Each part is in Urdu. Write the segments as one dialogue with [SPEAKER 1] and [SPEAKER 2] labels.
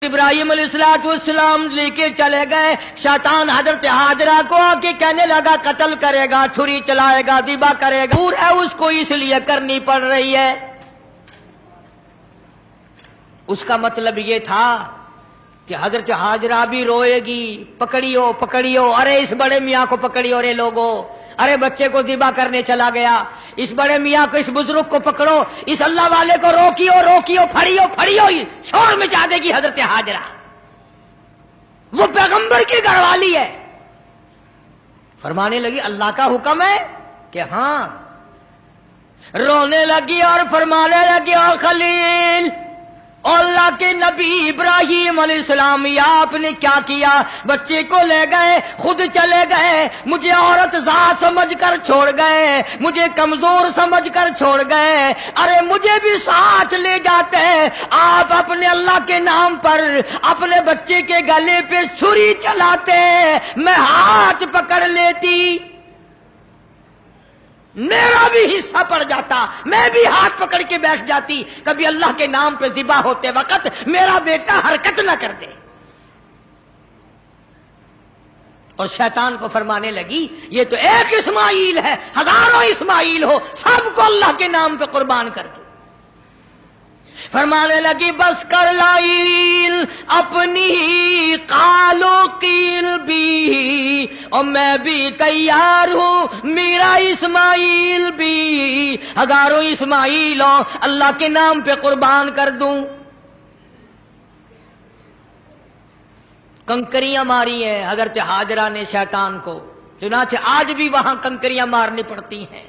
[SPEAKER 1] ابراہیم علیہ السلام لے کے چلے گئے. شیطان حضرت ہاجرہ کو آ کے کہنے لگا قتل کرے گا, چھری چلائے گا, ذبح کرے گا. دور ہے اس کو اس لیے کرنی پڑ رہی ہے. اس کا مطلب یہ تھا کہ حضرت ہاجرہ بھی روئے گی, پکڑیو پکڑیو, ارے اس بڑے میاں کو پکڑیو رے لوگو, ارے بچے کو ذبح کرنے چلا گیا, اس بڑے میاں کو, اس بزرگ کو پکڑو, اس اللہ والے کو روکیو روکیو, پھڑیو پھڑیو. شور مچا دے گی حضرت ہاجرہ, وہ پیغمبر کی گھر والی ہے. فرمانے لگی اللہ کا حکم ہے کہ ہاں. رونے لگی اور فرمانے لگی او خلیل, اللہ کے نبی ابراہیم علیہ السلام, یا آپ نے کیا کیا؟ بچے کو لے گئے, خود چلے گئے, مجھے عورت ذات سمجھ کر چھوڑ گئے, مجھے کمزور سمجھ کر چھوڑ گئے. ارے مجھے بھی ساتھ لے جاتے, آپ اپنے اللہ کے نام پر اپنے بچے کے گلے پہ چھری چلاتے, میں ہاتھ پکڑ لیتی, میرا بھی حصہ پڑ جاتا, میں بھی ہاتھ پکڑ کے بیٹھ جاتی. کبھی اللہ کے نام پہ ذبح ہوتے وقت میرا بیٹا حرکت نہ کر دے. اور شیطان کو فرمانے لگی یہ تو ایک اسماعیل ہے, ہزاروں اسماعیل ہو, سب کو اللہ کے نام پہ قربان کر دو. فرمانے لگی بس کر لائل اپنی قالو قیل بھی, اور میں بھی تیار ہوں, میرا اسماعیل بھی, ہزاروں اسماعیل ہو اللہ کے نام پہ قربان کر دوں. کنکریاں ماری ہیں حضرت ہاجرہ نے شیطان کو, چنانچہ آج بھی وہاں کنکریاں مارنی پڑتی ہیں.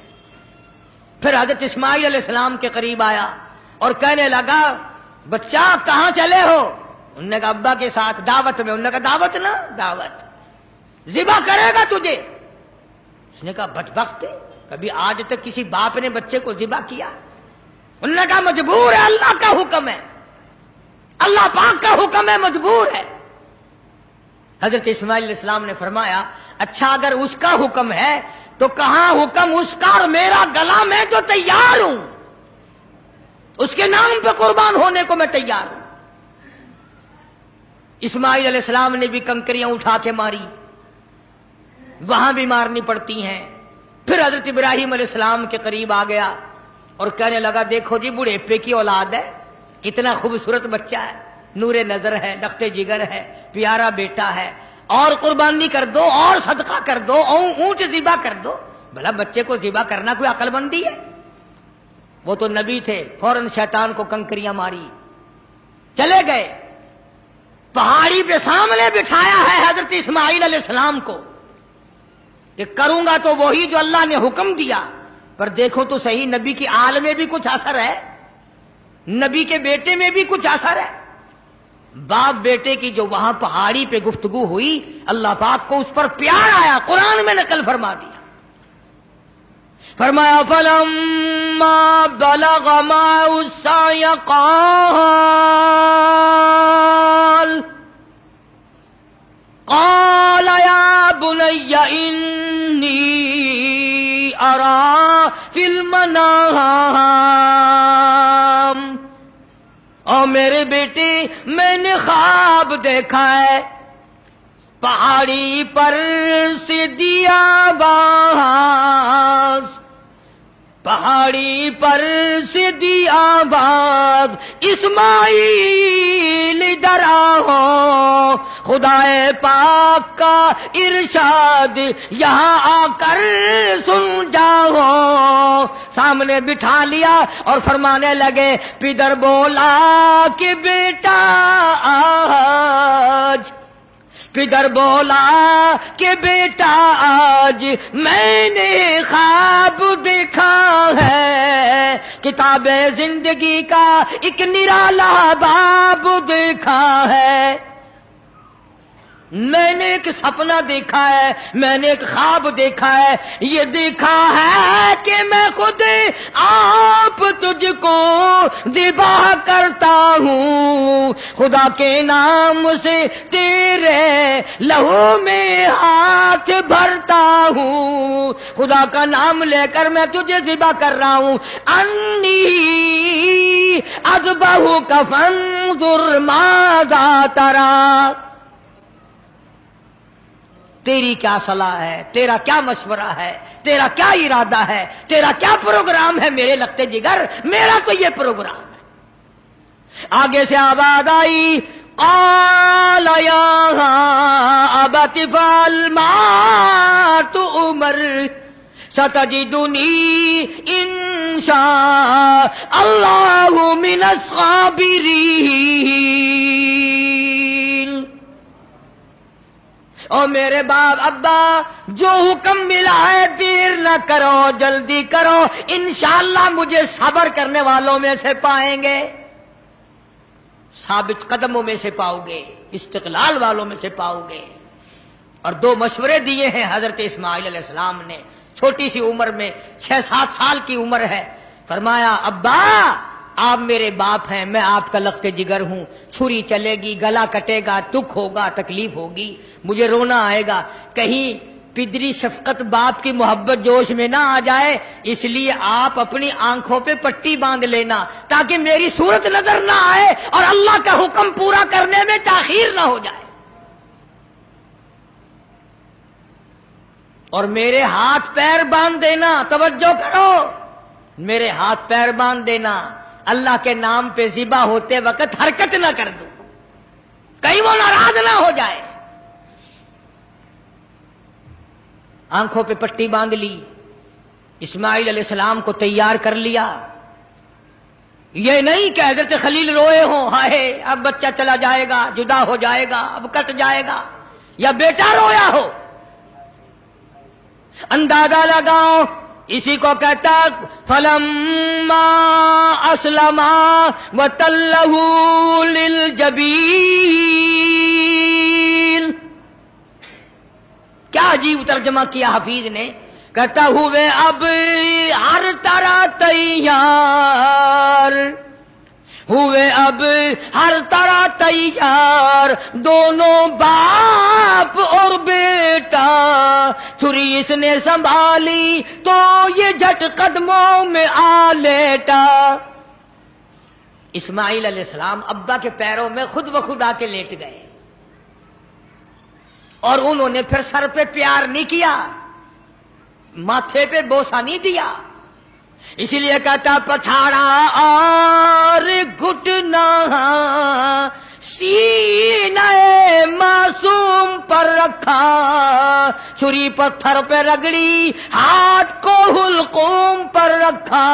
[SPEAKER 1] پھر حضرت اسماعیل علیہ السلام کے قریب آیا اور کہنے لگا بچہ کہاں چلے ہو؟ انہوں نے کہا ابا کے ساتھ دعوت میں. انہوں نے کہا دعوت نہ دعوت, ذبح کرے گا تجھے. اس نے کہا بدبخت, کبھی آج تک کسی باپ نے بچے کو ذبح کیا؟ انہوں نے کہا مجبور ہے, اللہ کا حکم ہے, اللہ پاک کا حکم ہے, مجبور ہے. حضرت اسماعیل علیہ السلام نے فرمایا اچھا اگر اس کا حکم ہے تو کہاں حکم اس کا اور میرا گلا, میں تو تیار ہوں, اس کے نام پہ قربان ہونے کو میں تیار ہوں. اسماعیل علیہ السلام نے بھی کنکریاں اٹھا کے ماری, وہاں بھی مارنی پڑتی ہیں. پھر حضرت ابراہیم علیہ السلام کے قریب آ گیا اور کہنے لگا دیکھو جی بڑھیپے کی اولاد ہے, کتنا خوبصورت بچہ ہے, نور نظر ہے, لخت جگر ہے, پیارا بیٹا ہے, اور قربانی کر دو, اور صدقہ کر دو, اونٹ ذبح کر دو. بھلا بچے کو ذبح کرنا کوئی عقل مندی ہے؟ وہ تو نبی تھے. فوراً شیطان کو کنکریاں ماری, چلے گئے. پہاڑی پہ سامنے بٹھایا ہے حضرت اسماعیل علیہ السلام کو کہ کروں گا تو وہی جو اللہ نے حکم دیا. پر دیکھو تو صحیح, نبی کی آل میں بھی کچھ اثر ہے, نبی کے بیٹے میں بھی کچھ اثر ہے. باپ بیٹے کی جو وہاں پہاڑی پہ گفتگو ہوئی, اللہ پاک کو اس پر پیار آیا, قرآن میں نقل فرما دیا. فرمایا فلما بلغ معه السعي قال يا بني إني أرى في المنام, اور میرے بیٹے میں نے خواب دیکھا ہے, پہاڑی پر سے دیا باز, پہاڑی پر سے دیا باز, اسماعیل ادھر آؤ, خدائے پاک کا ارشاد یہاں آ کر سن جاؤ. سامنے بٹھا لیا اور فرمانے لگے پدر بولا کہ بیٹا آج, پدر بولا کہ بیٹا آج میں نے خواب دیکھا ہے, کتاب زندگی کا ایک نرالا باب دیکھا ہے. میں نے ایک سپنا دیکھا ہے, میں نے ایک خواب دیکھا ہے. یہ دیکھا ہے کہ میں خود آپ تجھ کو ذبح کرتا ہوں, خدا کے نام سے تیرے لہو میں ہاتھ بھرتا ہوں, خدا کا نام لے کر میں تجھے ذبح کر رہا ہوں. انی اذبحک فانظر فانظر ماذا ترى، تیری کیا صلاح ہے، تیرا کیا مشورہ ہے، تیرا کیا ارادہ ہے، تیرا کیا پروگرام ہے میرے لگتے جگر؟ میرا تو یہ پروگرام ہے۔ آگے سے آواز آئی قال یا ابت افعل ما تؤمر ستجدنی ان شاء اللہ من الصابرین۔ او میرے باپ ابا، جو حکم ملا ہے دیر نہ کرو، جلدی کرو، انشاءاللہ مجھے صبر کرنے والوں میں سے پائیں گے، ثابت قدموں میں سے پاؤ گے، استقلال والوں میں سے پاؤ گے۔ اور دو مشورے دیے ہیں حضرت اسماعیل علیہ السلام نے، چھوٹی سی عمر میں، 6-7 سال کی عمر ہے۔ فرمایا ابا آپ میرے باپ ہیں، میں آپ کا لخت جگر ہوں، چھری چلے گی، گلا کٹے گا، دکھ ہوگا، تکلیف ہوگی، مجھے رونا آئے گا، کہیں پدری شفقت باپ کی محبت جوش میں نہ آ جائے، اس لیے آپ اپنی آنکھوں پہ پٹی باندھ لینا تاکہ میری صورت نظر نہ آئے اور اللہ کا حکم پورا کرنے میں تاخیر نہ ہو جائے، اور میرے ہاتھ پیر باندھ دینا، توجہ کرو، میرے ہاتھ پیر باندھ دینا، اللہ کے نام پہ ذبح ہوتے وقت حرکت نہ کر دوں، کہیں وہ ناراض نہ ہو جائے۔ آنکھوں پہ پٹی باندھ لی، اسماعیل علیہ السلام کو تیار کر لیا۔ یہ نہیں کہ حضرت خلیل روئے ہوں، ہائے اب بچہ چلا جائے گا، جدا ہو جائے گا، اب کٹ جائے گا، یا بیٹا رویا ہو۔ اندازہ لگاؤ، اسی کو کہتا فلما اسلما وتلہ للجبین۔ کیا عجیب ترجمہ کیا حفیظ نے، کہتا ہوئے اب ہر طرح تیار ہوئے، اب ہر طرح تیار، دونوں باپ اور بیٹا، چھری اس نے سنبھالی تو یہ جھٹ قدموں میں آ لیٹا۔ اسماعیل علیہ السلام ابا کے پیروں میں خود بخود آ کے لیٹ گئے، اور انہوں نے پھر سر پہ پیار نہیں کیا، ماتھے پہ بوسہ نہیں دیا، اسی لیے کہتا پچھاڑا اور گھٹنا سینہ معصوم پر رکھا، چھری پتھر پہ رگڑی، ہاتھ کو حلقوم پر رکھا،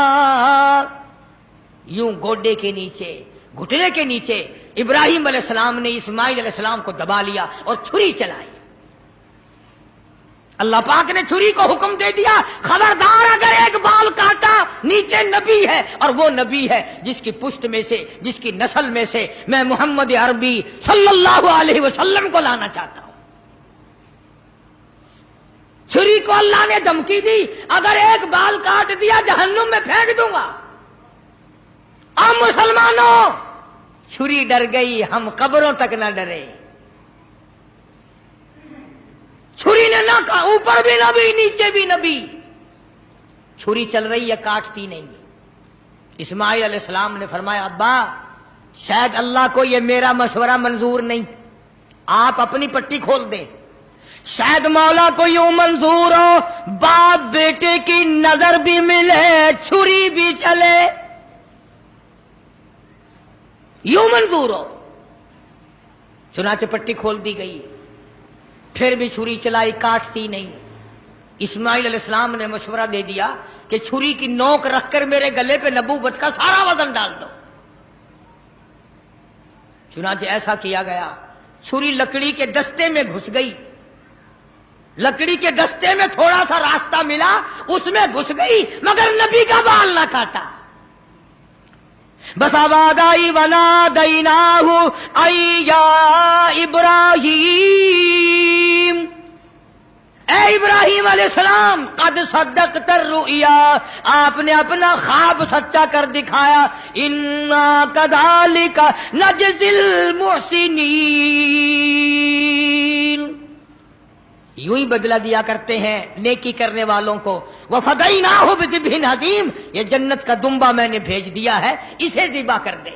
[SPEAKER 1] یوں گوڈے کے نیچے، گھٹنے کے نیچے ابراہیم علیہ السلام نے اسماعیل علیہ السلام کو دبا لیا اور چھری چلائی۔ اللہ پاک نے چھری کو حکم دے دیا، خبردار اگر ایک بال کاٹا، نیچے نبی ہے، اور وہ نبی ہے جس کی پشت میں سے، جس کی نسل میں سے میں محمد عربی صلی اللہ علیہ وسلم کو لانا چاہتا ہوں۔ چھری کو اللہ نے دھمکی دی، اگر ایک بال کاٹ دیا جہنم میں پھینک دوں گا۔ اب مسلمانوں، چھری ڈر گئی، ہم قبروں تک نہ ڈرے۔ چھری نے نہ کہا، اوپر بھی نبی نیچے بھی نبی، چھری چل رہی ہے، کاٹتی نہیں۔ اسماعیل علیہ السلام نے فرمایا ابا شاید اللہ کو یہ میرا مشورہ منظور نہیں، آپ اپنی پٹی کھول دیں، شاید مولا کو یوں منظور ہو باپ بیٹے کی نظر بھی ملے، چھری بھی چلے، یوں منظور ہو۔ چنانچہ پٹی کھول دی گئی، پھر بھی چھری چلائی، کاٹتی نہیں۔ اسماعیل علیہ السلام نے مشورہ دے دیا کہ چھری کی نوک رکھ کر میرے گلے پہ نبوت کا سارا وزن ڈال دو۔ چنانچہ ایسا کیا گیا، چھری لکڑی کے دستے میں گھس گئی، لکڑی کے دستے میں تھوڑا سا راستہ ملا، اس میں گھس گئی، مگر نبی کا بال نہ کاٹا۔ بس آواز آئی ونادیناہ ای یا ابراہیم، اے ابراہیم علیہ السلام قد صدقت الرؤیا، آپ نے اپنا خواب سچا کر دکھایا، انا کذالک نجزی المحسنین، یوں ہی بدلہ دیا کرتے ہیں نیکی کرنے والوں کو۔ وَفَدَيْنَاهُ بِذِبْحٍ عَظِيمٍ، یہ جنت کا دمبا میں نے بھیج دیا ہے، اسے ذبح کر دے۔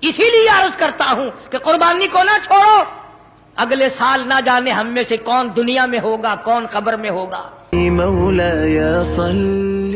[SPEAKER 1] اسی لیے عرض کرتا ہوں کہ قربانی کو نہ چھوڑو. اگلے سال نہ جانے ہم میں سے کون دنیا میں ہوگا، کون قبر میں ہوگا.
[SPEAKER 2] مولاي صل